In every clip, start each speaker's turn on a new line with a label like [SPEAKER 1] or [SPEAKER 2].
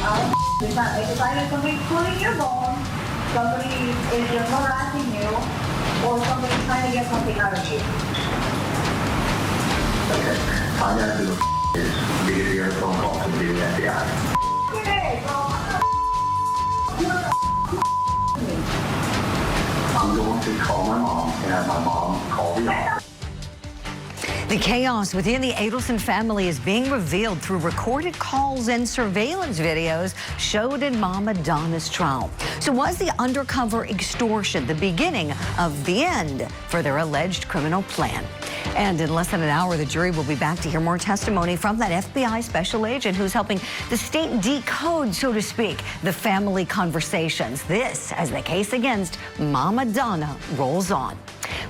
[SPEAKER 1] If somebody's pulling your bone, somebody is just harassing you, or somebody's trying to get something out of you.
[SPEAKER 2] Okay. Find out who the is. Be your phone call from the FBI. I'm going to call my mom and have my mom call the office.
[SPEAKER 3] The chaos within the Adelson family is being revealed through recorded calls and surveillance videos showed in Mama Donna's trial. So was the undercover extortion the beginning of the end for their alleged criminal plan? And in less than an hour, the jury will be back to hear more testimony from that FBI special agent who's helping the state decode, so to speak, the family conversations. This as the case against Mama Donna rolls on.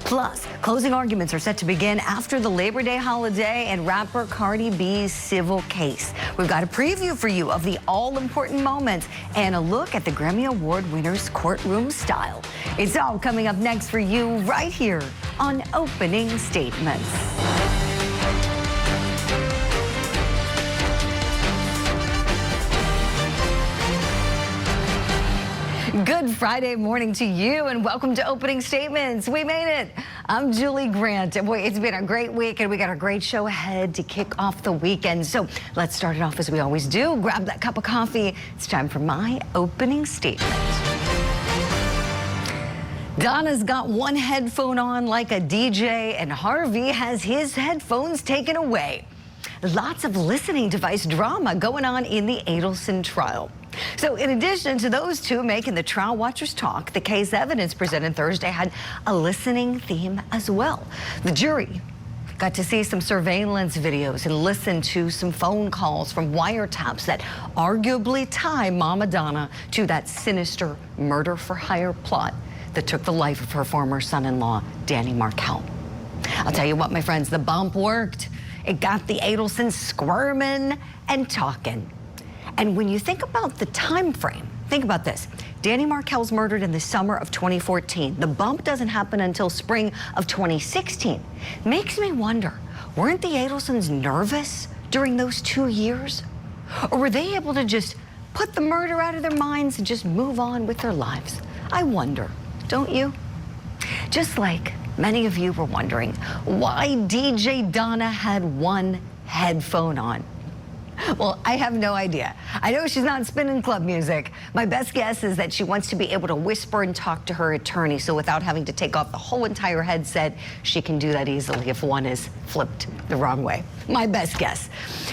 [SPEAKER 3] Plus, closing arguments are set to begin after the Labor Day holiday and rapper Cardi B's civil case. We've got a preview for you of the all-important moments and a look at the Grammy Award winner's courtroom style. It's all coming up next for you right here on Opening Statements. Good Friday morning to you and welcome to Opening Statements. We made it. I'm Julie Grant. And boy, it's been a great week and we got a great show ahead to kick off the weekend. So let's start it off as we always do. Grab that cup of coffee. It's time for my opening statement. Donna's got one headphone on like a DJ and Harvey has his headphones taken away. Lots of listening device drama going on in the Adelson trial. So in addition to those two making the trial watchers talk, the case evidence presented Thursday had a listening theme as well. The jury got to see some surveillance videos and listen to some phone calls from wiretaps that arguably tie Mama Donna to that sinister murder-for-hire plot that took the life of her former son-in-law, Danny Markel. I'll tell you what, my friends, the bump worked. It got the Adelsons squirming and talking. And when you think about the time frame, think about this. Danny Markel's murdered in the summer of 2014. The bump doesn't happen until spring of 2016. Makes me wonder, weren't the Adelsons nervous during those 2 years? Or were they able to just put the murder out of their minds and just move on with their lives? I wonder, don't you? Just like many of you were wondering why DJ Donna had one headphone on. Well, I have no idea. I know she's not spinning club music. My best guess is that she wants to be able to whisper and talk to her attorney, so without having to take off the whole entire headset, she can do that easily if one is flipped the wrong way. My best guess.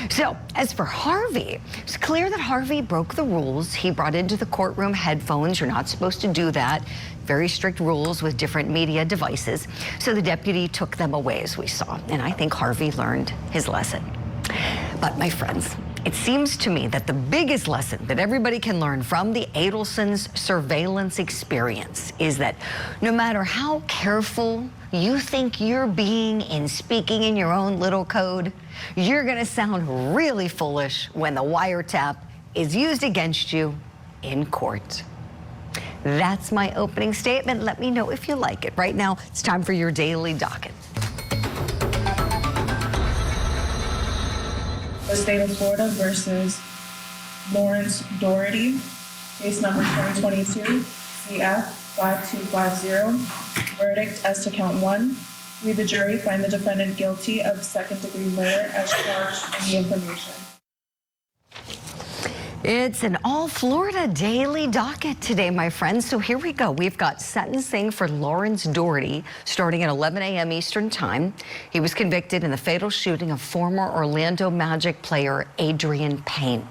[SPEAKER 3] So, as for Harvey, it's clear that Harvey broke the rules. He brought into the courtroom headphones. You're not supposed to do that. Very strict rules with different media devices. So the deputy took them away, as we saw. And I think Harvey learned his lesson. But my friends, it seems to me that the biggest lesson that everybody can learn from the Adelson's surveillance experience is that no matter how careful you think you're being in speaking in your own little code, you're going to sound really foolish when the wiretap is used against you in court. That's my opening statement. Let me know if you like it. Right now, it's time for your daily docket.
[SPEAKER 4] The state of Florida versus Lawrence Doherty, case number 2022, CF 5250. Verdict as to count 1. We, the jury, find the defendant guilty of second-degree murder as charged in the information.
[SPEAKER 3] It's an all-Florida daily docket today, my friends. So here we go. We've got sentencing for Lawrence Doherty starting at 11 a.m. Eastern time. He was convicted in the fatal shooting of former Orlando Magic player Adrian Payne.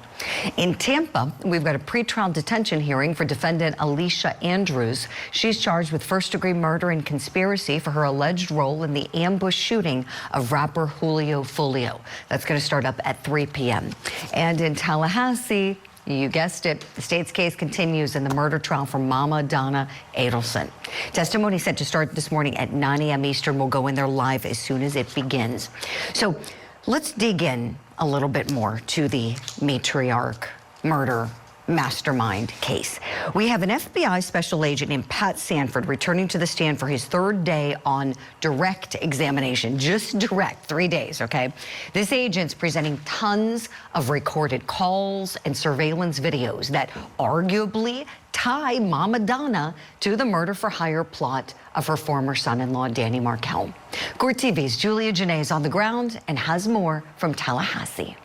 [SPEAKER 3] In Tampa, we've got a pretrial detention hearing for defendant Alicia Andrews. She's charged with first-degree murder and conspiracy for her alleged role in the ambush shooting of rapper Julio Fulio. That's going to start up at 3 p.m. And in Tallahassee, you guessed it, the state's case continues in the murder trial for Mama Donna Adelson. Testimony set to start this morning at 9 a.m. Eastern. We'll go in there live as soon as it begins. So let's dig in a little bit more to the matriarch murder mastermind case. We have an FBI special agent named Pat Sanford returning to the stand for his third day on direct examination. Just direct, 3 days, okay? This agent's presenting tons of recorded calls and surveillance videos that arguably tie Mama Donna to the murder-for-hire plot of her former son-in-law, Danny Markel. Court TV's Julia Janae is on the ground and has more from Tallahassee.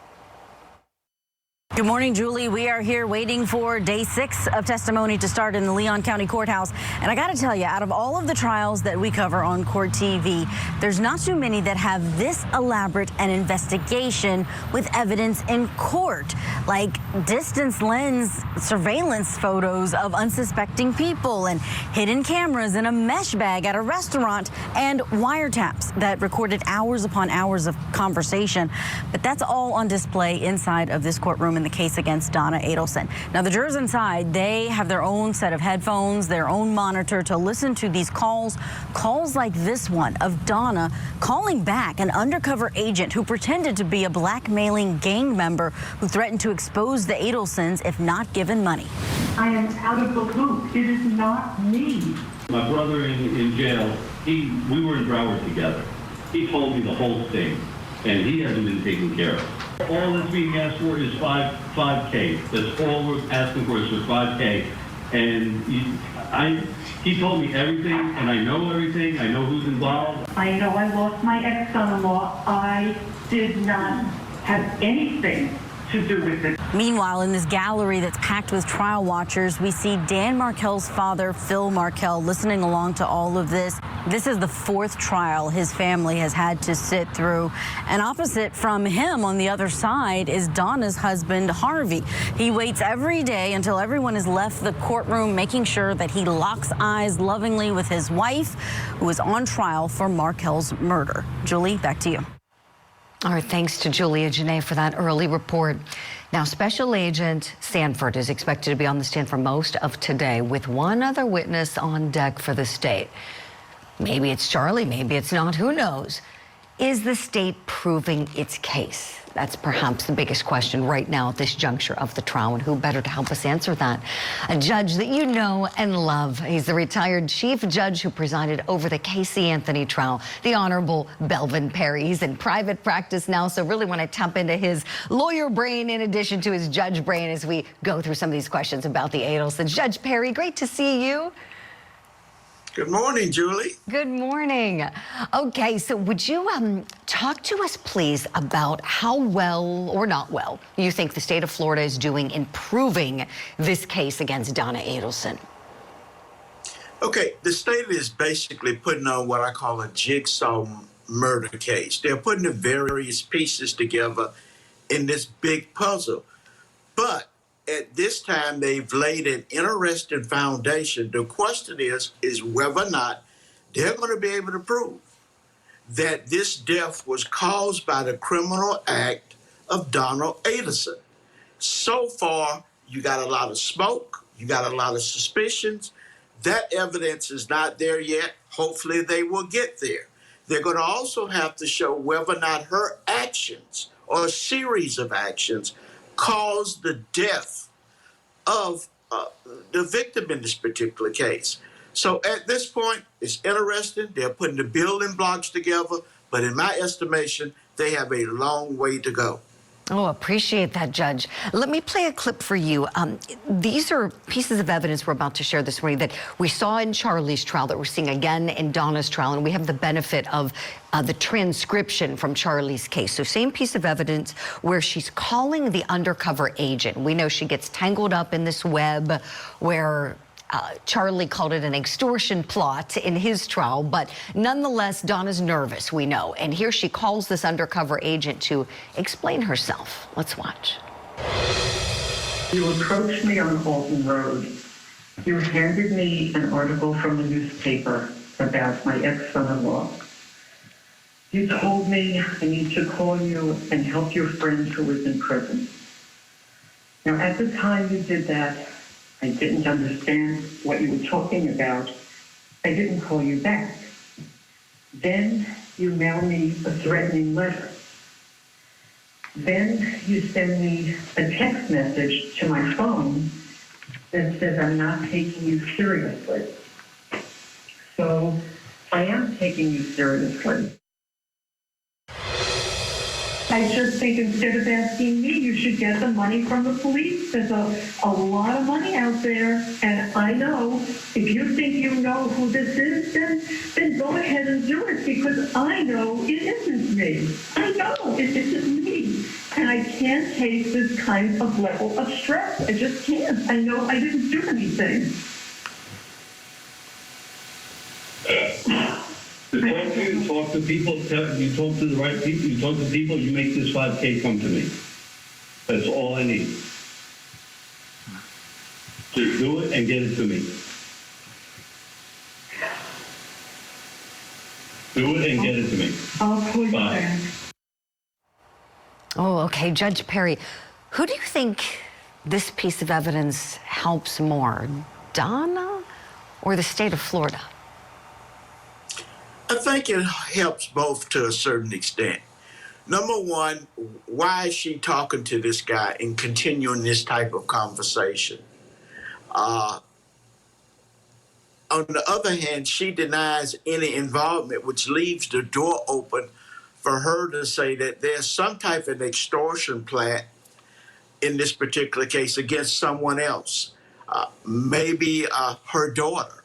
[SPEAKER 5] Good morning, Julie. We are here waiting for day 6 of testimony to start in the Leon County Courthouse. And I got to tell you, out of all of the trials that we cover on Court TV, there's not too many that have this elaborate an investigation with evidence in court, like distance lens surveillance photos of unsuspecting people and hidden cameras in a mesh bag at a restaurant and wiretaps that recorded hours upon hours of conversation. But that's all on display inside of this courtroom in the case against Donna Adelson. Now, the jurors inside, they have their own set of headphones, their own monitor to listen to these calls like this one of Donna calling back an undercover agent who pretended to be a blackmailing gang member who threatened to expose the Adelsons if not given money.
[SPEAKER 6] I am out of the loop. It is not me.
[SPEAKER 7] My brother in jail, we were in Broward together. He told me the whole thing, and he hasn't been taken care of. All that's being asked for is $5K. That's all we're asking for is for $5K. And he told me everything, and I know everything. I know who's involved.
[SPEAKER 6] I know I lost my ex-son-in-law. I did not have anything to do with it.
[SPEAKER 5] Meanwhile, in this gallery that's packed with trial watchers, we see Dan Markel's father, Phil Markel, listening along to all of this. This is the 4th trial his family has had to sit through. And opposite from him on the other side is Donna's husband, Harvey. He waits every day until everyone has left the courtroom, making sure that he locks eyes lovingly with his wife, who is on trial for Markel's murder. Julie, back to you.
[SPEAKER 3] All right, thanks to Julia Janae for that early report. Now, Special Agent Sanford is expected to be on the stand for most of today with one other witness on deck for the state. Maybe it's Charlie, maybe it's not, who knows? Is the state proving its case? That's perhaps the biggest question right now at this juncture of the trial, and who better to help us answer that? A judge that you know and love. He's the retired chief judge who presided over the Casey Anthony trial, the Honorable Belvin Perry. He's in private practice now, so really want to tap into his lawyer brain in addition to his judge brain as we go through some of these questions about the Adelsons. Judge Perry, great to see you.
[SPEAKER 8] Good morning, Julie.
[SPEAKER 3] Good morning. Okay, so would you talk to us, please, about how well or not well you think the state of Florida is doing in proving this case against Donna Adelson?
[SPEAKER 8] Okay, the state is basically putting on what I call a jigsaw murder case. They're putting the various pieces together in this big puzzle. But at this time, they've laid an interesting foundation. The question is whether or not they're going to be able to prove that this death was caused by the criminal act of Donna Adelson. So far, you got a lot of smoke, you got a lot of suspicions. That evidence is not there yet. Hopefully, they will get there. They're going to also have to show whether or not her actions or a series of actions caused the death of the victim in this particular case. So at this point, it's interesting. They're putting the building blocks together, but in my estimation, they have a long way to go.
[SPEAKER 3] Oh, appreciate that, Judge. Let me play a clip for you. These are pieces of evidence we're about to share this morning that we saw in Charlie's trial, that we're seeing again in Donna's trial, and we have the benefit of the transcription from Charlie's case. So same piece of evidence where she's calling the undercover agent. We know she gets tangled up in this web where Charlie called it an extortion plot in his trial, but nonetheless, Donna's nervous, we know. And here she calls this undercover agent to explain herself. Let's watch.
[SPEAKER 6] You approached me on Alton Road. You handed me an article from the newspaper about my ex-son-in-law. You told me I need to call you and help your friend who was in prison. Now, at the time you did that, I didn't understand what you were talking about. I didn't call you back. Then you mailed me a threatening letter. Then you send me a text message to my phone that says I'm not taking you seriously. So I am taking you seriously. I just think instead of asking me, you should get the money from the police. There's a lot of money out there, and I know if you think you know who this is, then go ahead and do it, because I know it isn't me. I know it isn't me. And I can't take this kind of level of stress. I just can't. I know I didn't do anything.
[SPEAKER 7] You talk to people, you talk to the right people, you talk to people, you make this 5K come to me. That's all I need. Just do it and get it to me. Do it and get it to me.
[SPEAKER 6] I'll call you
[SPEAKER 7] Bye.
[SPEAKER 6] back.
[SPEAKER 3] Oh, okay. Judge Perry, who do you think this piece of evidence helps more, Donna or the state of Florida?
[SPEAKER 8] I think it helps both to a certain extent. Number one, why is she talking to this guy and continuing this type of conversation? On the other hand, she denies any involvement, which leaves the door open for her to say that there's some type of extortion plan in this particular case against someone else. Maybe her daughter,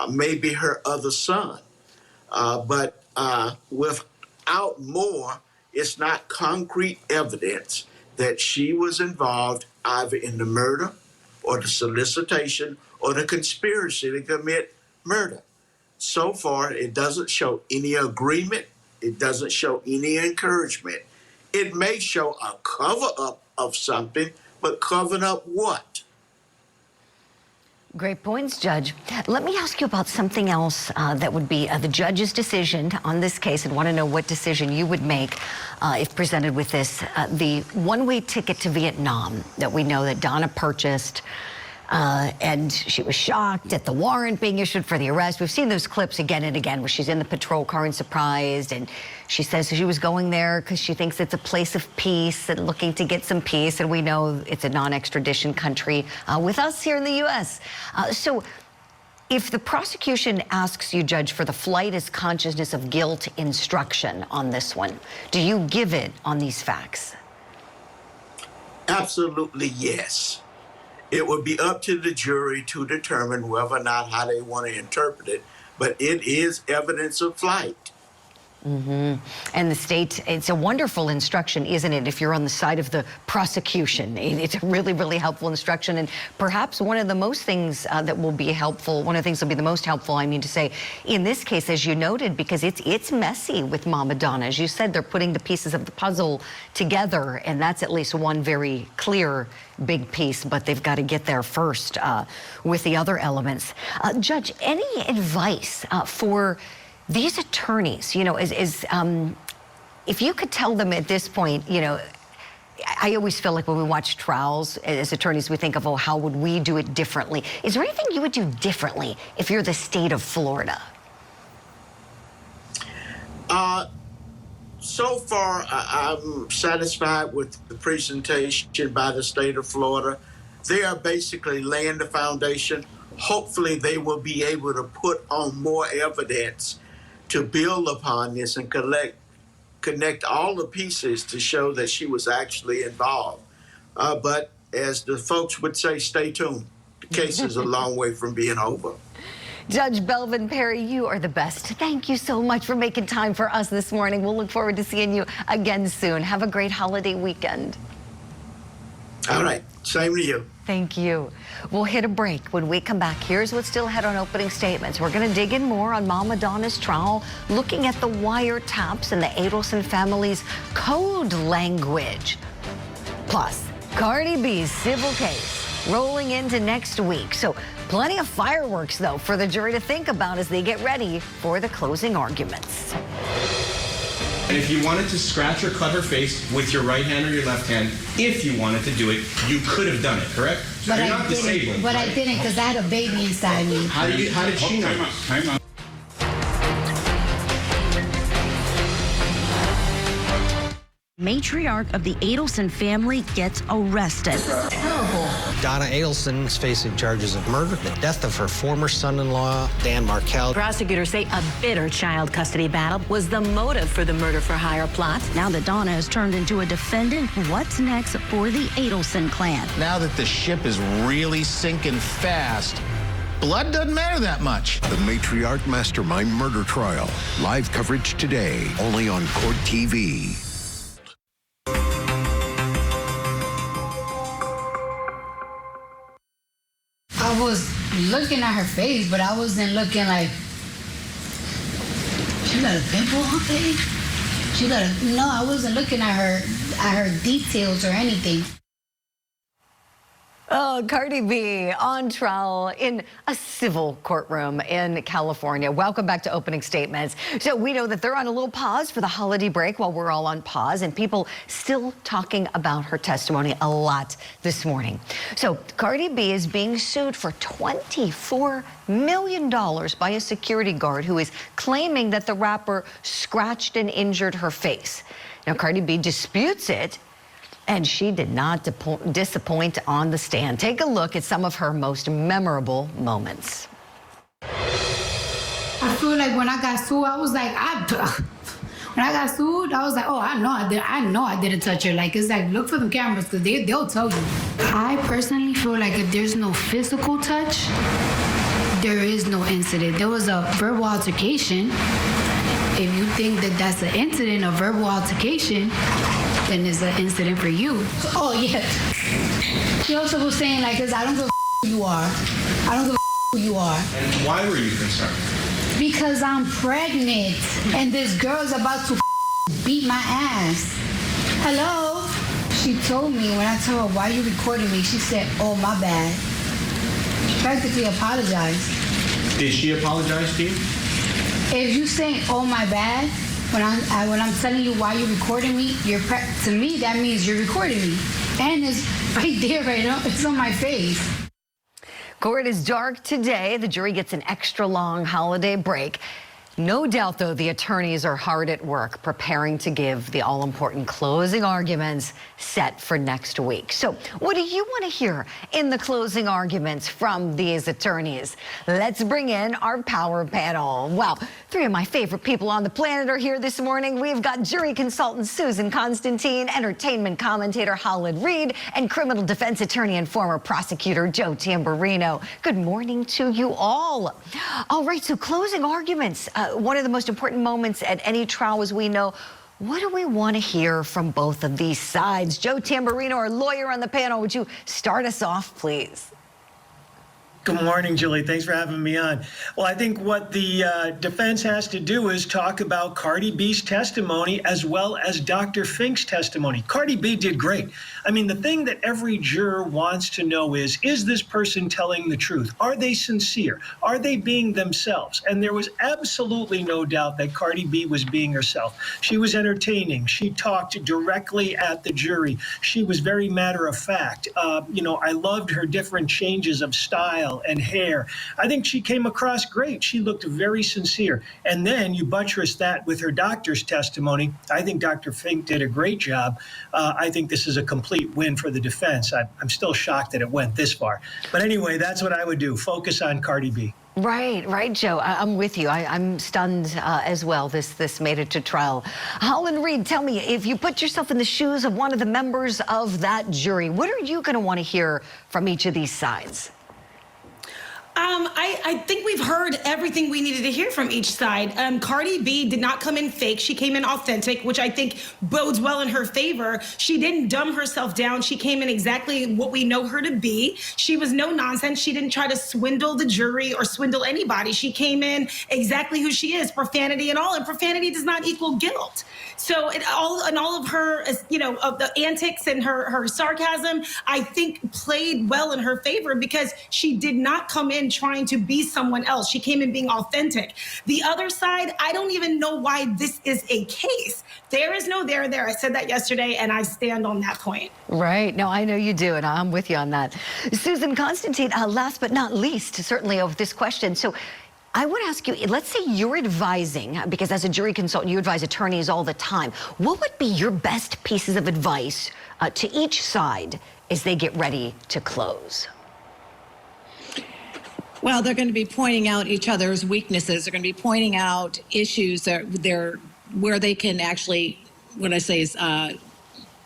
[SPEAKER 8] maybe her other son. But without more, it's not concrete evidence that she was involved either in the murder or the solicitation or the conspiracy to commit murder. So far, it doesn't show any agreement. It doesn't show any encouragement. It may show a cover-up of something, but covering up what?
[SPEAKER 3] Great points, Judge. Let me ask you about something else that would be the judge's decision on this case, and want to know what decision you would make if presented with this. The one-way ticket to Vietnam that we know that Donna purchased, and she was shocked at the warrant being issued for the arrest. We've seen those clips again and again where she's in the patrol car and surprised, and she says she was going there because she thinks it's a place of peace and looking to get some peace, and we know it's a non-extradition country with us here in the U.S. So if the prosecution asks you, Judge, for the flight as consciousness of guilt instruction on this one, do you give it on these facts?
[SPEAKER 8] Absolutely yes. It would be up to the jury to determine whether or not how they want to interpret it, but it is evidence of flight.
[SPEAKER 3] Mm-hmm. And the state, it's a wonderful instruction, isn't it, if you're on the side of the prosecution? It's a really, really helpful instruction. And perhaps one of the most things that will be helpful, one of the things that will be the most helpful, I mean to say, in this case, as you noted, because it's messy with Mama Donna. As you said, they're putting the pieces of the puzzle together, and that's at least one very clear big piece, but they've got to get there first with the other elements. Judge, any advice for these attorneys, you know, if you could tell them at this point, you know, I always feel like when we watch trials as attorneys, we think of, oh, how would we do it differently? Is there anything you would do differently if you're the state of Florida?
[SPEAKER 8] So far, I'm satisfied with the presentation by the state of Florida. They are basically laying the foundation. Hopefully, they will be able to put on more evidence to build upon this and connect all the pieces to show that she was actually involved. But as the folks would say, stay tuned. The case is a long way from being over.
[SPEAKER 3] Judge Belvin Perry, you are the best. Thank you so much for making time for us this morning. We'll look forward to seeing you again soon. Have a great holiday weekend.
[SPEAKER 8] All right. Same to you.
[SPEAKER 3] Thank you. We'll hit a break. When we come back, here's what's still ahead on opening statements. We're going to dig in more on Mama Donna's trial, looking at the wiretaps and the Adelson family's code language. Plus, Cardi B's civil case rolling into next week. So plenty of fireworks, though, for the jury to think about as they get ready for the closing arguments.
[SPEAKER 9] And if you wanted to scratch or cut her face with your right hand or your left hand, if you wanted to do it, you could have done it, correct?
[SPEAKER 10] But
[SPEAKER 9] You're
[SPEAKER 10] I
[SPEAKER 9] not
[SPEAKER 10] didn't.
[SPEAKER 9] disabled.
[SPEAKER 10] But I didn't because I had a baby inside me.
[SPEAKER 9] How did she know?
[SPEAKER 11] Time out.
[SPEAKER 5] Matriarch of the Adelson family gets arrested.
[SPEAKER 11] Donna Adelson is facing charges of murder, the death of her former son-in-law, Dan Markel.
[SPEAKER 5] Prosecutors say a bitter child custody battle was the motive for the murder-for-hire plot. Now that Donna has turned into a defendant, what's next for the Adelson clan?
[SPEAKER 12] Now that the ship is really sinking fast, blood doesn't matter that much.
[SPEAKER 13] The Matriarch Mastermind Murder Trial. Live coverage today, only on Court TV.
[SPEAKER 10] I was looking at her face, but I wasn't looking like, she got a pimple on her face? No, I wasn't looking at her details or anything.
[SPEAKER 3] Oh, Cardi B on trial in a civil courtroom in California. Welcome back to Opening Statements. So we know that they're on a little pause for the holiday break while we're all on pause, and people still talking about her testimony a lot this morning. So Cardi B is being sued for $24 million by a security guard who is claiming that the rapper scratched and injured her face. Now, Cardi B disputes it, and she did not disappoint on the stand. Take a look at some of her most memorable moments.
[SPEAKER 10] I feel like when I got sued, I was like, when I got sued, I was like, oh, I know I didn't touch her. Like, it's like, look for the cameras, because they'll tell you. I personally feel like if there's no physical touch, there is no incident. There was a verbal altercation. If you think that that's an incident, a verbal altercation, then it's an incident for you. Oh, yeah. She also was saying, like, because I don't give a who you are. I don't give a who you are.
[SPEAKER 9] And why were you concerned?
[SPEAKER 10] Because I'm pregnant, and this girl's about to beat my ass. Hello? She told me, when I told her, why are you recording me? She said, oh, my bad. She practically apologized.
[SPEAKER 9] Did she apologize to you?
[SPEAKER 10] If you say, oh, my bad, when I'm telling you why you're recording me, to me, that means you're recording me. And it's right there, right now. It's on my face.
[SPEAKER 3] Court is dark today. The jury gets an extra long holiday break. No doubt, though, the attorneys are hard at work preparing to give the all-important closing arguments set for next week. So what do you want to hear in the closing arguments from these attorneys? Let's bring in our power panel. Wow, three of my favorite people on the planet are here this morning. We've got jury consultant Susan Constantine, entertainment commentator Holland Reed, and criminal defense attorney and former prosecutor Joe Tamburino. Good morning to you all. All right, so closing arguments. One of the most important moments at any trial, as we know. What do we want to hear from both of these sides? Joe Tamburino, our lawyer on the panel, would you start us off, please?
[SPEAKER 14] Good morning, Julie. Thanks for having me on. Well, I think what the defense has to do is talk about Cardi B's testimony as well as Dr. Fink's testimony. Cardi B did great. I mean, the thing that every juror wants to know is this person telling the truth? Are they sincere? Are they being themselves? And there was absolutely no doubt that Cardi B was being herself. She was entertaining. She talked directly at the jury. She was very matter of fact. I loved her different changes of style and hair. I think she came across great. She looked very sincere. And then you buttress that with her doctor's testimony. I think Dr. Fink did a great job. I think this is a complete win for the defense. I'm still shocked that it went this far. But anyway, that's what I would do. Focus on Cardi B.
[SPEAKER 3] Right, Joe. I'm with you. I'm stunned as well. This made it to trial. Holland Reed, tell me, if you put yourself in the shoes of one of the members of that jury, what are you going to want to hear from each of these sides?
[SPEAKER 15] I think we've heard everything we needed to hear from each side. Cardi B did not come in fake. She came in authentic, which I think bodes well in her favor. She didn't dumb herself down. She came in exactly what we know her to be. She was no nonsense. She didn't try to swindle the jury or swindle anybody. She came in exactly who she is, profanity and all. And profanity does not equal guilt. So all of her, of the antics and her sarcasm, I think played well in her favor because she did not come in trying to be someone else. She came in being authentic. The other side, I don't even know why this is a case. There is no there there. I said that yesterday, and I stand on that point.
[SPEAKER 3] Right. No, I know you do, and I'm with you on that. Susan Constantine, last but not least, certainly of this question. So I want to ask you, let's say you're advising, because as a jury consultant, you advise attorneys all the time. What would be your best pieces of advice to each side as they get ready to close?
[SPEAKER 16] Well, they're going to be pointing out each other's weaknesses. They're going to be pointing out issues where they can actually, what I say is,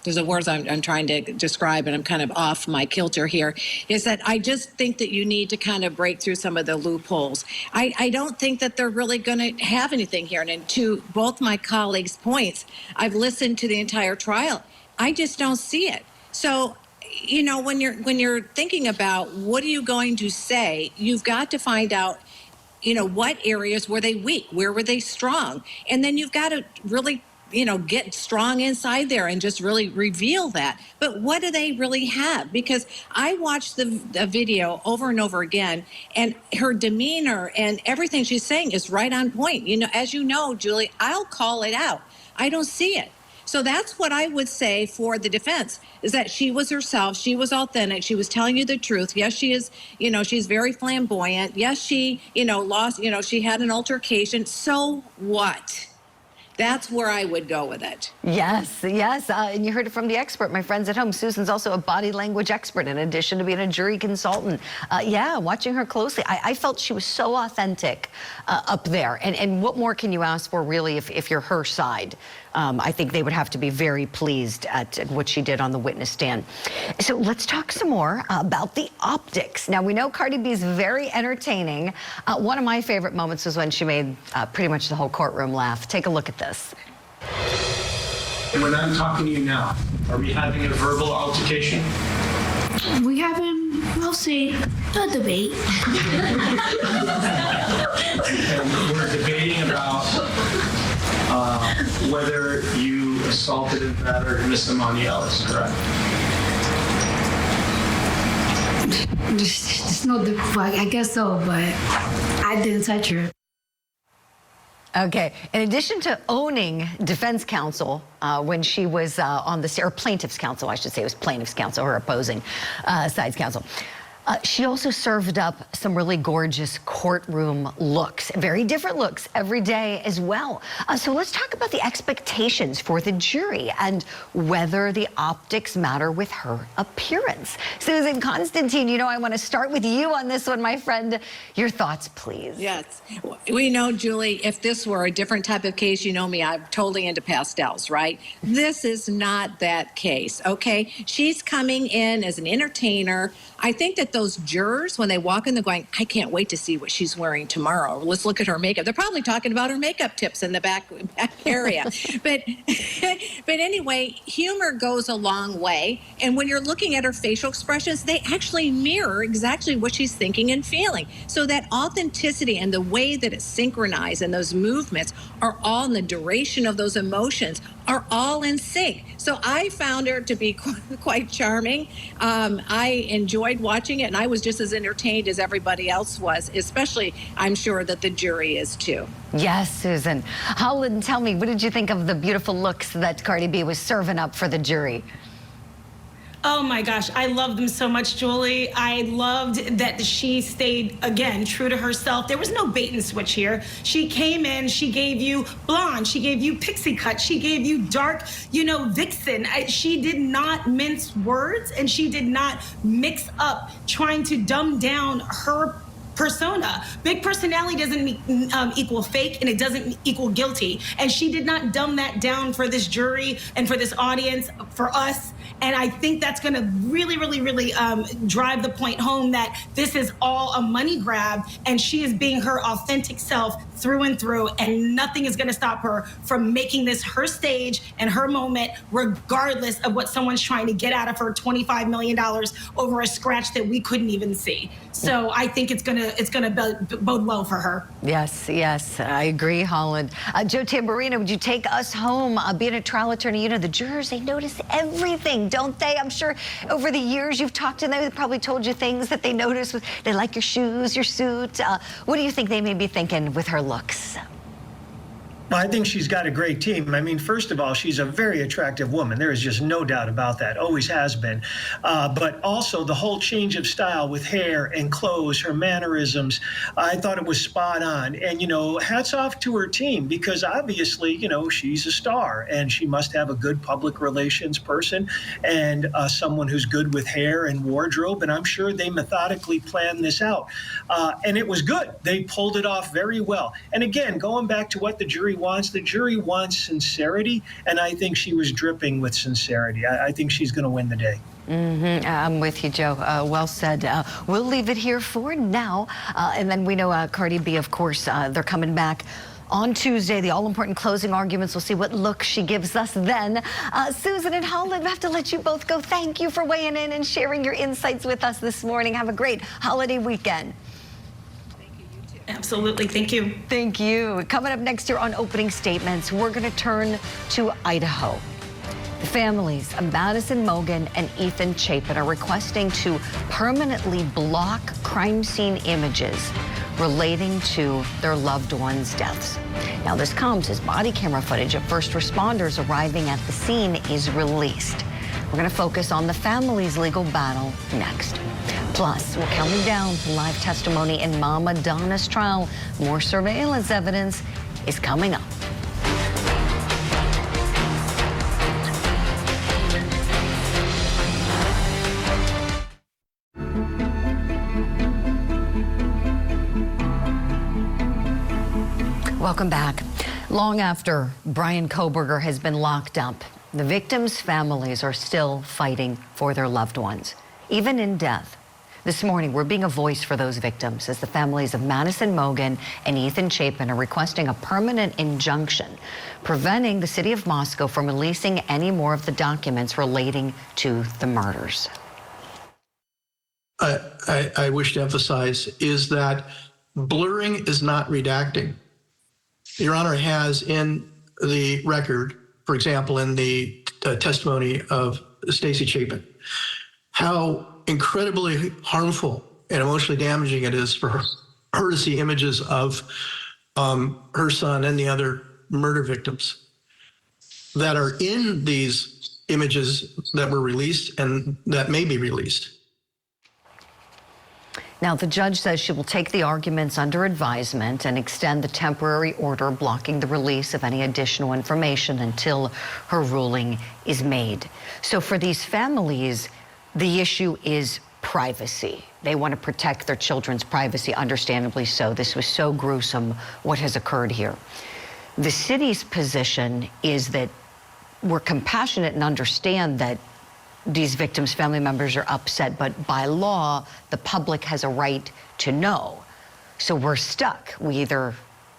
[SPEAKER 16] there's a word I'm trying to describe, and I'm kind of off my kilter here, is that I just think that you need to kind of break through some of the loopholes. I don't think that they're really going to have anything here. And to both my colleagues' points, I've listened to the entire trial. I just don't see it. So, you know, when you're thinking about what are you going to say, you've got to find out, you know, what areas were they weak? Where were they strong? And then you've got to really, you know, get strong inside there and just really reveal that. But what do they really have? Because I watched the video over and over again, and her demeanor and everything she's saying is right on point. You know, as you know, Julie, I'll call it out. I don't see it. So that's what I would say for the defense, is that she was herself. She was authentic. She was telling you the truth. Yes, she is, you know, she's very flamboyant. Yes, she, you know, lost, you know, she had an altercation. So what? That's where I would go with it.
[SPEAKER 3] Yes, yes. And you heard it from the expert, my friends at home. Susan's also a body language expert in addition to being a jury consultant. Yeah, watching her closely, I felt she was so authentic up there. And what more can you ask for, really, if you're her side? I think they would have to be very pleased at what she did on the witness stand. So let's talk some more about the optics. Now, we know Cardi B is very entertaining. One of my favorite moments was when she made pretty much the whole courtroom laugh. Take a look at this.
[SPEAKER 17] When I'm talking to you now, are we having a verbal altercation?
[SPEAKER 10] We having, I'll say, a debate.
[SPEAKER 17] And we're debating about whether you assaulted and battered Miss Imani Ellis, correct?
[SPEAKER 10] It's no, I guess so, but I didn't touch her.
[SPEAKER 3] Okay. In addition to owning defense counsel when she was on the, or plaintiff's counsel, I should say, it was plaintiff's counsel, her opposing side's counsel. She also served up some really gorgeous courtroom looks, very different looks every day as well. So let's talk about the expectations for the jury and whether the optics matter with her appearance. Susan Constantine, you know, I want to start with you on this one, my friend. Your thoughts, please.
[SPEAKER 16] Yes. We know, Julie, if this were a different type of case, you know me, I'm totally into pastels, right? This is not that case, okay? She's coming in as an entertainer. I think that those jurors, when they walk in, they're going, I can't wait to see what she's wearing tomorrow. Let's look at her makeup. They're probably talking about her makeup tips in the back area. but anyway, humor goes a long way. And when you're looking at her facial expressions, they actually mirror exactly what she's thinking and feeling. So that authenticity and the way that it's synchronized and those movements are all in the duration of those emotions are all in sync. So I found her to be quite charming. I enjoyed watching it, and I was just as entertained as everybody else was, especially, I'm sure, that the jury is too.
[SPEAKER 3] Yes, Susan. Holland, tell me, what did you think of the beautiful looks that Cardi B was serving up for the jury?
[SPEAKER 15] Oh my gosh, I loved them so much, Julie. I loved that she stayed, again, true to herself. There was no bait and switch here. She came in, she gave you blonde, she gave you pixie cut, she gave you dark, you know, vixen. She did not mince words, and she did not mix up trying to dumb down her persona. Big personality doesn't equal fake, and it doesn't equal guilty. And she did not dumb that down for this jury and for this audience, for us. And I think that's going to really, really, really drive the point home that this is all a money grab, and she is being her authentic self through and through, and nothing is going to stop her from making this her stage and her moment, regardless of what someone's trying to get out of her $25 million over a scratch that we couldn't even see. So I think it's gonna bode well for her.
[SPEAKER 3] Yes, yes, I agree, Holland. Joe Tamburino, would you take us home? Being a trial attorney, you know, the jurors, they notice everything, don't they? I'm sure over the years you've talked to them, they probably told you things that they notice. They like your shoes, your suit. What do you think they may be thinking with her looks?
[SPEAKER 14] Well, I think she's got a great team. I mean, first of all, she's a very attractive woman. There is just no doubt about that. Always has been. But also the whole change of style with hair and clothes, her mannerisms, I thought it was spot on. And, you know, hats off to her team because obviously, you know, she's a star and she must have a good public relations person and someone who's good with hair and wardrobe. And I'm sure they methodically planned this out. And it was good. They pulled it off very well. And again, going back to what the jury wants sincerity, and I think she was dripping with sincerity. I think she's going to win the day.
[SPEAKER 3] I'm with you, Joe. Well said. We'll leave it here for now. And then we know Cardi B, of course, they're coming back on Tuesday. The all-important closing arguments. We'll see what look she gives us then. Susan and Holland, we have to let you both go. Thank you for weighing in and sharing your insights with us this morning. Have a great holiday weekend.
[SPEAKER 15] Absolutely. Thank you.
[SPEAKER 3] Thank you. Coming up next year on Opening Statements, we're going to turn to Idaho. The families of Madison Mogen and Ethan Chapin are requesting to permanently block crime scene images relating to their loved ones' deaths. Now, this comes as body camera footage of first responders arriving at the scene is released. We're going to focus on the family's legal battle next. Plus, we're counting down to live testimony in Mama Donna's trial. More surveillance evidence is coming up. Welcome back. Long after Brian Koberger has been locked up, the victims' families are still fighting for their loved ones, even in death. This morning, we're being a voice for those victims as the families of Madison Mogen and Ethan Chapin are requesting a permanent injunction preventing the city of Moscow from releasing any more of the documents relating to the murders.
[SPEAKER 18] I wish to emphasize is that blurring is not redacting. Your Honor has in the record, for example, in the testimony of Stacy Chapin, how incredibly harmful and emotionally damaging it is for her to see images of her son and the other murder victims that are in these images that were released and that may be released.
[SPEAKER 3] Now, the judge says she will take the arguments under advisement and extend the temporary order blocking the release of any additional information until her ruling is made. So for these families, the issue is privacy. They want to protect their children's privacy, understandably so. This was so gruesome, what has occurred here. The city's position is that we're compassionate and understand that these victims' family members are upset, but by law, the public has a right to know. So we're stuck. We either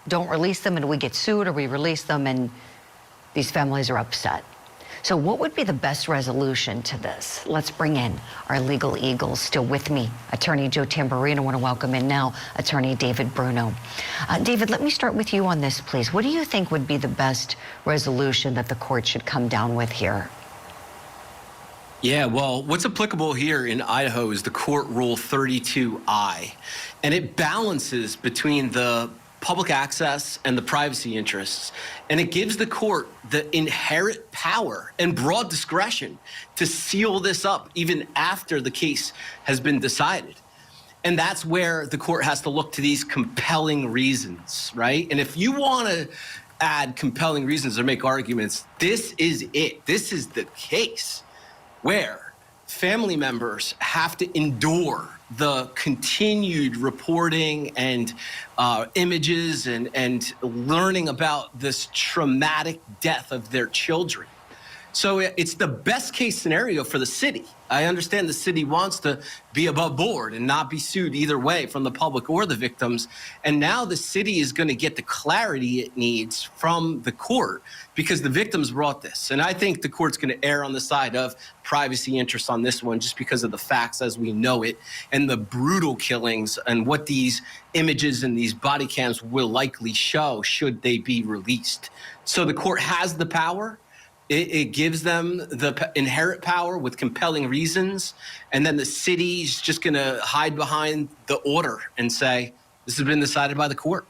[SPEAKER 3] don't release them and we get sued, or we release them and these families are upset. So what would be the best resolution to this? Let's bring in our legal eagles. Still with me, Attorney Joe Tamburino. I want to welcome in now Attorney David Bruno. David, let me start with you on this, please. What do you think would be the best resolution that the court should come down with here?
[SPEAKER 19] Yeah, well, what's applicable here in Idaho is the Court Rule 32I, and it balances between the public access and the privacy interests, and it gives the court the inherent power and broad discretion to seal this up even after the case has been decided. And that's where the court has to look to these compelling reasons, right? And if you want to add compelling reasons or make arguments, this is it. This is the case where family members have to endure the continued reporting and images and learning about this traumatic death of their children. So it's the best case scenario for the city. I understand the city wants to be above board and not be sued either way from the public or the victims. And now the city is going to get the clarity it needs from the court because the victims brought this. And I think the court's going to err on the side of privacy interests on this one just because of the facts as we know it and the brutal killings and what these images and these body cams will likely show should they be released. So the court has the power. It gives them the inherent power with compelling reasons, and then the city's just going to hide behind the order and say, this has been decided by the court.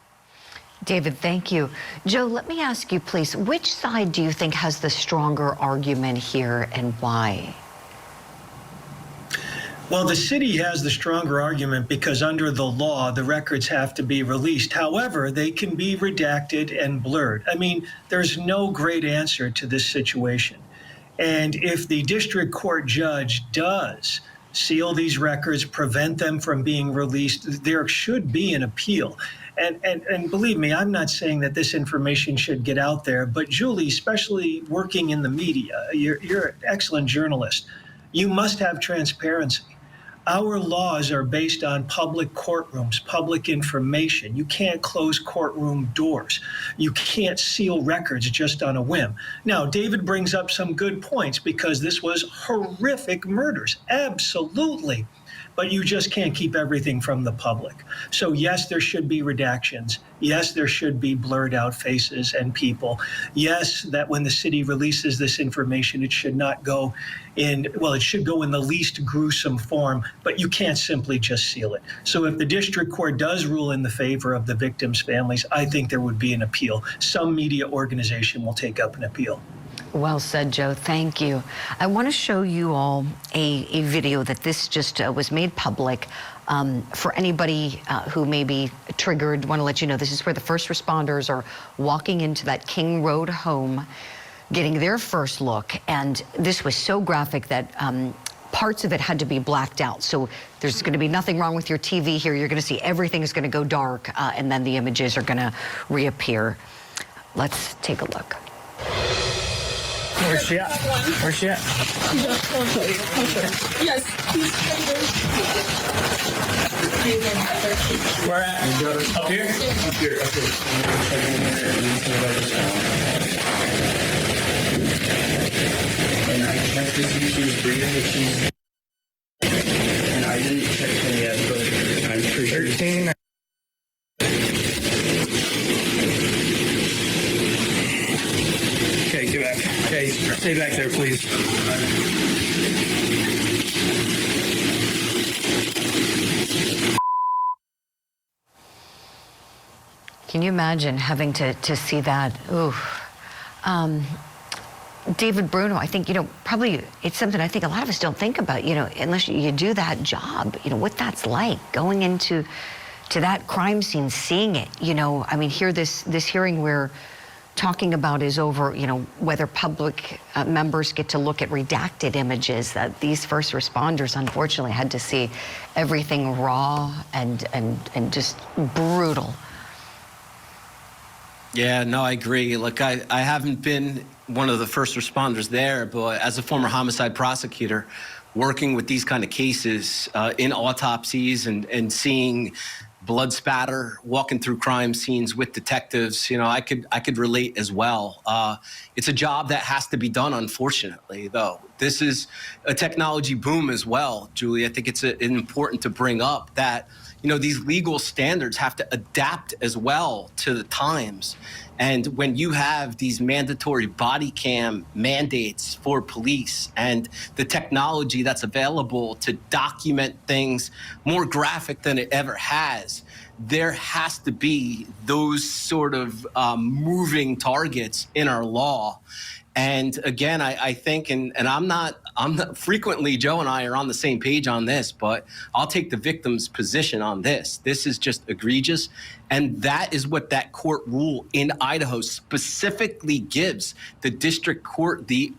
[SPEAKER 3] David, thank you. Joe, let me ask you, please, which side do you think has the stronger argument here and why?
[SPEAKER 14] Well, the city has the stronger argument because under the law, the records have to be released. However, they can be redacted and blurred. I mean, there's no great answer to this situation. And if the district court judge does seal these records, prevent them from being released, there should be an appeal. And believe me, I'm not saying that this information should get out there, but Julie, especially working in the media, you're an excellent journalist. You must have transparency. Our laws are based on public courtrooms, public information. You can't close courtroom doors. You can't seal records just on a whim. Now, David brings up some good points because this was horrific murders. Absolutely. But you just can't keep everything from the public. So yes, there should be redactions. Yes, there should be blurred out faces and people. Yes, that when the city releases this information, it should not go in, well, it should go in the least gruesome form, but you can't simply just seal it. So if the district court does rule in the favor of the victims' families, I think there would be an appeal. Some media organization will take up an appeal.
[SPEAKER 3] Well said, Joe. Thank you. I want to show you all a video that this just was made public. For anybody who may be triggered, want to let you know this is where the first responders are walking into that King Road home, getting their first look. And this was so graphic that parts of it had to be blacked out. So there's going to be nothing wrong with your TV here. You're going to see everything is going to go dark, and then the images are going to reappear. Let's take a look.
[SPEAKER 20] Where's she at? Where's she at?
[SPEAKER 21] Yes.
[SPEAKER 20] Where at? Up here? Up here, up here. And I checked to see if she was breathing, if she's... And I didn't check her yet, but I'm pretty sure... 13. Okay, get back. Okay, stay back there, please.
[SPEAKER 3] Can you imagine having to see that? Ooh. David Bruno, I think, probably it's something I think a lot of us don't think about, unless you do that job, what that's like, going into that crime scene, seeing it, I mean, here this hearing we're talking about is over, whether public members get to look at redacted images, that these first responders unfortunately had to see everything raw and just brutal.
[SPEAKER 19] Yeah, no, I agree. Look, I haven't been one of the first responders there, but as a former homicide prosecutor, working with these kind of cases in autopsies and seeing blood spatter, walking through crime scenes with detectives, I could relate as well. It's a job that has to be done, unfortunately, though. This is a technology boom as well, Julie. I think it's important to bring up that, these legal standards have to adapt as well to the times. And when you have these mandatory body cam mandates for police and the technology that's available to document things more graphic than it ever has, there has to be those sort of moving targets in our law. And again, I think, and I'm not frequently, Joe and I are on the same page on this, but I'll take the victim's position on this. This is just egregious. And that is what that court rule in Idaho specifically gives the district court the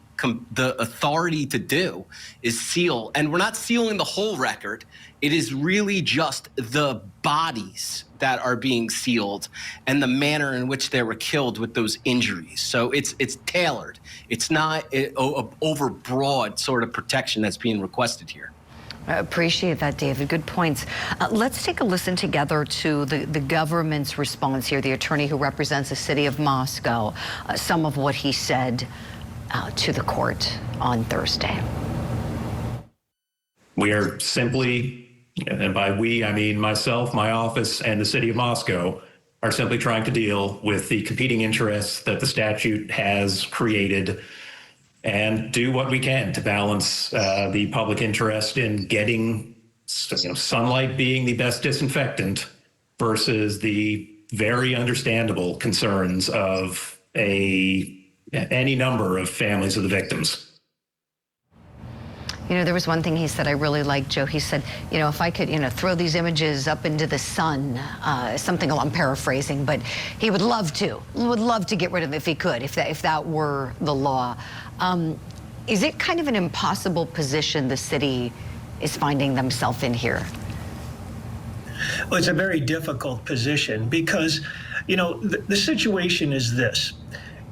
[SPEAKER 19] authority to do, is seal. And we're not sealing the whole record. It is really just the bodies that are being sealed and the manner in which they were killed with those injuries. So it's tailored. It's not an overbroad sort of protection that's being requested here.
[SPEAKER 3] I appreciate that, David. Good points. Let's take a listen together to the government's response here, the attorney who represents the city of Moscow, some of what he said to the court on Thursday.
[SPEAKER 22] We are simply, and by we, I mean myself, my office, and the city of Moscow, are simply trying to deal with the competing interests that the statute has created and do what we can to balance the public interest in getting sunlight being the best disinfectant versus the very understandable concerns of any number of families of the victims.
[SPEAKER 3] You know, there was one thing he said I really liked, Joe. He said, you know, if I could, you know, throw these images up into the sun, something I'm paraphrasing, but he would love to get rid of them if he could, if that were the law. Is it kind of an impossible position the city is finding themselves in here?
[SPEAKER 14] Well, it's a very difficult position because, you know, the situation is this.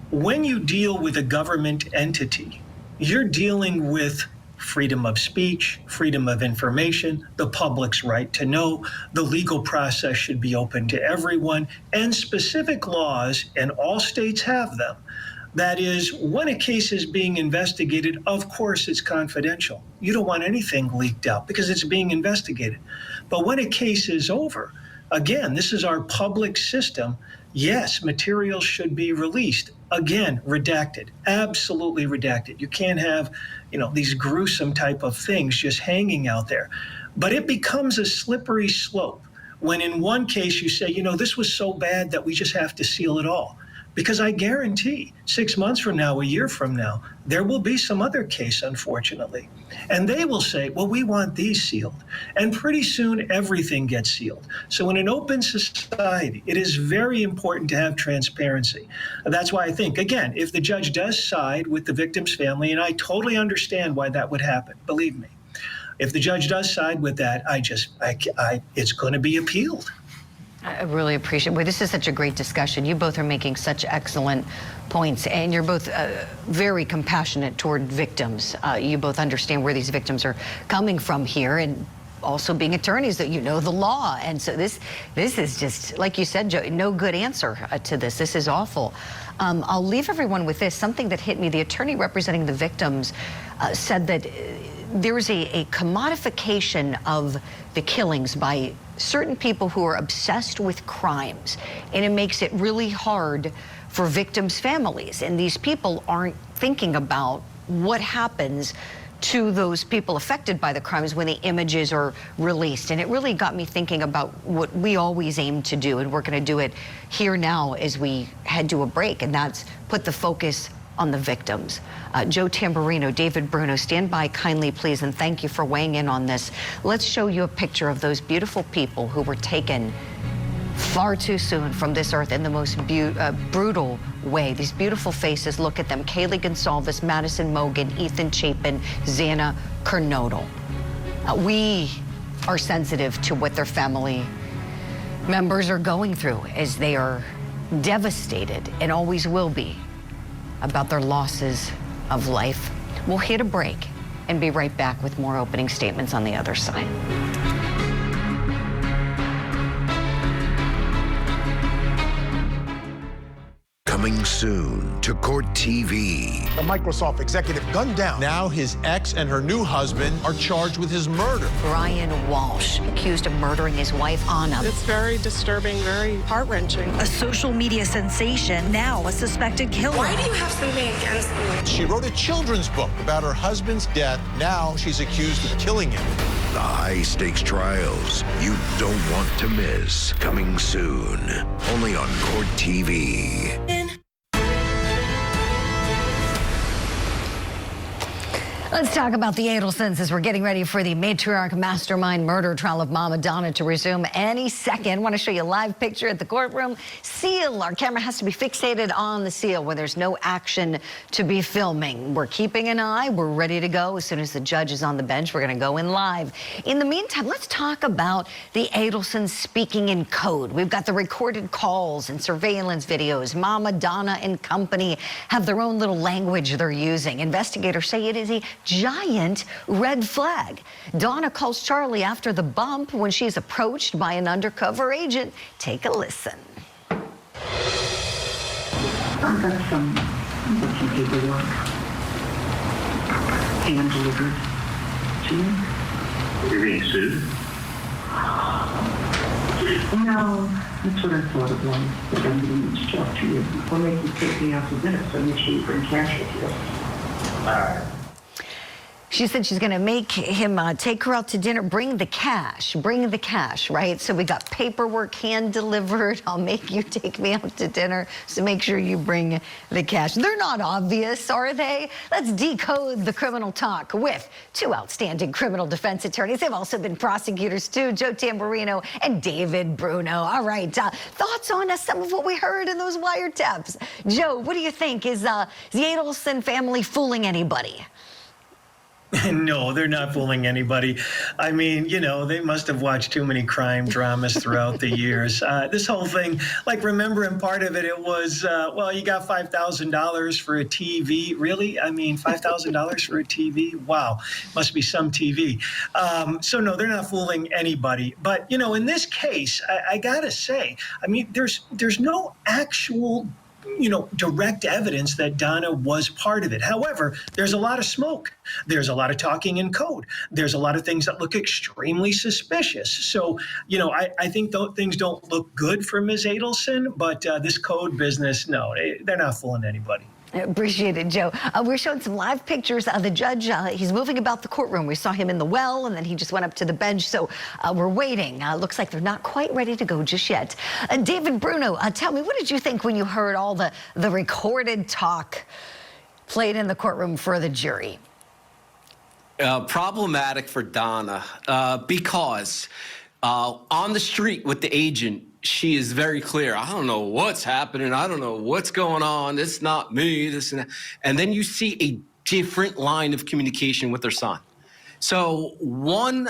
[SPEAKER 14] When you deal with a government entity, you're dealing with freedom of speech, freedom of information, the public's right to know, the legal process should be open to everyone, and specific laws, and all states have them. That is, when a case is being investigated, of course it's confidential. You don't want anything leaked out because it's being investigated. But when a case is over, again, this is our public system. Yes, material should be released. Again, redacted, absolutely redacted. You can't have, you know, these gruesome type of things just hanging out there. But it becomes a slippery slope when in one case you say, you know, this was so bad that we just have to seal it all. Because I guarantee 6 months from now, a year from now, there will be some other case, unfortunately. And they will say, well, we want these sealed. And pretty soon, everything gets sealed. So in an open society, it is very important to have transparency. That's why I think, again, if the judge does side with the victim's family, and I totally understand why that would happen, believe me. If the judge does side with that, it's going to be appealed.
[SPEAKER 3] I really appreciate it. Boy, this is such a great discussion. You both are making such excellent points, and you're both very compassionate toward victims. You both understand where these victims are coming from here, and also being attorneys that you know the law. And so this is just, like you said, Joe, no good answer to this. This is awful. I'll leave everyone with this. Something that hit me, the attorney representing the victims said that there's a commodification of the killings by certain people who are obsessed with crimes, and it makes it really hard for victims' families. And these people aren't thinking about what happens to those people affected by the crimes when the images are released. And it really got me thinking about what we always aim to do, and we're going to do it here now as we head to a break, and that's put the focus on the victims. Joe Tamburino, David Bruno, stand by kindly, please, and thank you for weighing in on this. Let's show you a picture of those beautiful people who were taken far too soon from this earth in the most brutal way. These beautiful faces, look at them. Kaylee Gonsalves, Madison Mogan, Ethan Chapin, Xana Kernodle. We are sensitive to what their family members are going through as they are devastated and always will be about their losses of life. We'll hit a break and be right back with more opening statements on the other side.
[SPEAKER 13] Coming soon to Court TV.
[SPEAKER 1] A Microsoft executive gunned down. Now his ex and her new husband are charged with his murder.
[SPEAKER 3] Brian Walsh, accused of murdering his wife, Anna.
[SPEAKER 21] It's very disturbing, very heart-wrenching.
[SPEAKER 23] A social media sensation, now a suspected killer.
[SPEAKER 21] Why do you have something against me?
[SPEAKER 1] She wrote a children's book about her husband's death. Now she's accused of killing him.
[SPEAKER 13] The high-stakes trials you don't want to miss. Coming soon, only on Court TV.
[SPEAKER 3] Let's talk about the Adelsons as we're getting ready for the matriarch mastermind murder trial of Mama Donna to resume any second. I want to show you a live picture at the courtroom. Seal, our camera has to be fixated on the seal when there's no action to be filming. We're keeping an eye. We're ready to go. As soon as the judge is on the bench, we're going to go in live. In the meantime, let's talk about the Adelsons speaking in code. We've got the recorded calls and surveillance videos. Mama Donna and company have their own little language they're using. Investigators say it is a giant red flag. Donna calls Charlie after the bump when she's approached by an undercover agent. Take a listen.
[SPEAKER 6] I got some paperwork hand delivered to you.
[SPEAKER 2] You're being sued?
[SPEAKER 6] No, that's what I thought it was, but I'm going to talk to you. Or maybe take me out for dinner, so make sure you bring cash with you.
[SPEAKER 2] All right.
[SPEAKER 3] She said she's going to make him take her out to dinner, bring the cash, right? So we got paperwork hand delivered. I'll make you take me out to dinner, so make sure you bring the cash. They're not obvious, are they? Let's decode the criminal talk with two outstanding criminal defense attorneys. They've also been prosecutors too, Joe Tamburino and David Bruno. All right, thoughts on some of what we heard in those wiretaps? Joe, what do you think? Is the Adelson family fooling anybody?
[SPEAKER 14] No, they're not fooling anybody. I mean, you know, they must have watched too many crime dramas throughout the years. This whole thing, like, remember, in part of it, it was, well, you got $5,000 for a TV. Really? I mean, $5,000 for a TV? Wow. Must be some TV. So, no, they're not fooling anybody. But, you know, in this case, I got to say, I mean, there's no actual, you know, direct evidence that Donna was part of it. However, there's a lot of smoke. There's a lot of talking in code. There's a lot of things that look extremely suspicious. So, you know, I think things don't look good for Ms. Adelson, but this code business, no, they're not fooling anybody.
[SPEAKER 3] Appreciate it, Joe. We're showing some live pictures of the judge. He's moving about the courtroom. We saw him in the well, and then he just went up to the bench. So we're waiting. Looks like they're not quite ready to go just yet. David Bruno, tell me, what did you think when you heard all the recorded talk played in the courtroom for the jury?
[SPEAKER 19] Problematic for Donna because on the street with the agent, she is very clear. I don't know what's happening. I don't know what's going on. It's not me, this and that. And then you see a different line of communication with her son. So one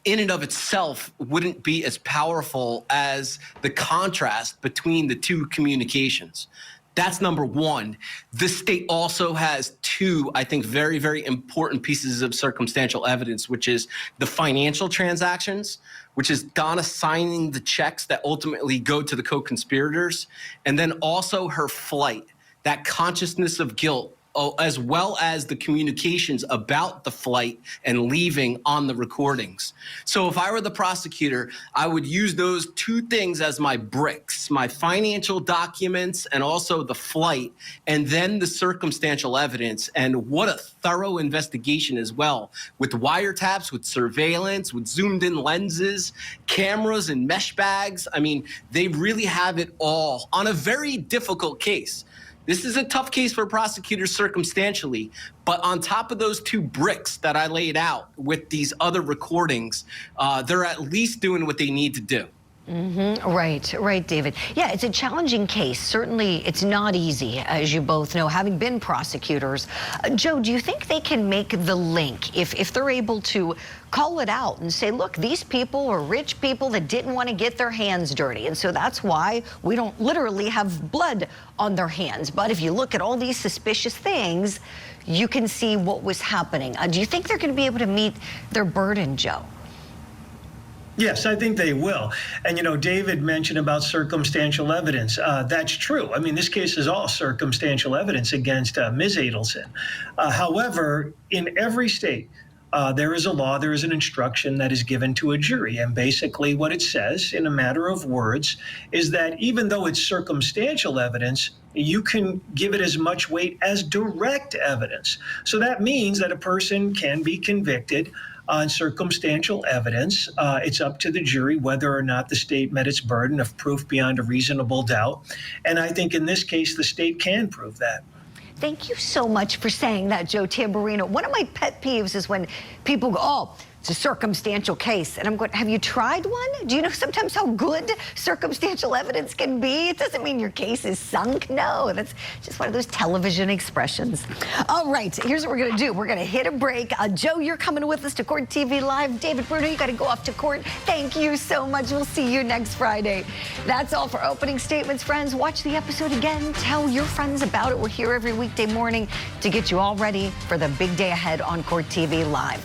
[SPEAKER 19] in and of itself wouldn't be as powerful as the contrast between the two communications. That's number one. The state also has two, I think, very, very important pieces of circumstantial evidence, which is the financial transactions, which is Donna signing the checks that ultimately go to the co-conspirators, and then also her flight, that consciousness of guilt, as well as the communications about the flight and leaving on the recordings. So if I were the prosecutor, I would use those two things as my bricks, my financial documents and also the flight, and then the circumstantial evidence. And what a thorough investigation as well, with wiretaps, with surveillance, with zoomed in lenses, cameras and mesh bags. I mean, they really have it all on a very difficult case. This is a tough case for prosecutors circumstantially, but on top of those two bricks that I laid out with these other recordings, they're at least doing what they need to do.
[SPEAKER 3] Right, David. Yeah, it's a challenging case. Certainly, it's not easy, as you both know, having been prosecutors. Joe, do you think they can make the link if they're able to call it out and say, look, these people are rich people that didn't want to get their hands dirty, and so that's why we don't literally have blood on their hands. But if you look at all these suspicious things, you can see what was happening. Do you think they're going to be able to meet their burden, Joe?
[SPEAKER 14] Yes, I think they will. And, you know, David mentioned about circumstantial evidence. That's true. I mean, this case is all circumstantial evidence against Ms. Adelson. However, in every state, there is a law, there is an instruction that is given to a jury. And basically what it says in a matter of words is that even though it's circumstantial evidence, you can give it as much weight as direct evidence. So that means that a person can be convicted on circumstantial evidence. It's up to the jury whether or not the state met its burden of proof beyond a reasonable doubt. And I think in this case, the state can prove that.
[SPEAKER 3] Thank you so much for saying that, Joe Tamburino. One of my pet peeves is when people go, oh, it's a circumstantial case. And I'm going, have you tried one? Do you know sometimes how good circumstantial evidence can be? It doesn't mean your case is sunk. No, that's just one of those television expressions. All right, here's what we're going to do. We're going to hit a break. Joe, you're coming with us to Court TV Live. David Bruno, you got to go off to court. Thank you so much. We'll see you next Friday. That's all for opening statements, friends. Watch the episode again. Tell your friends about it. We're here every weekday morning to get you all ready for the big day ahead on Court TV Live.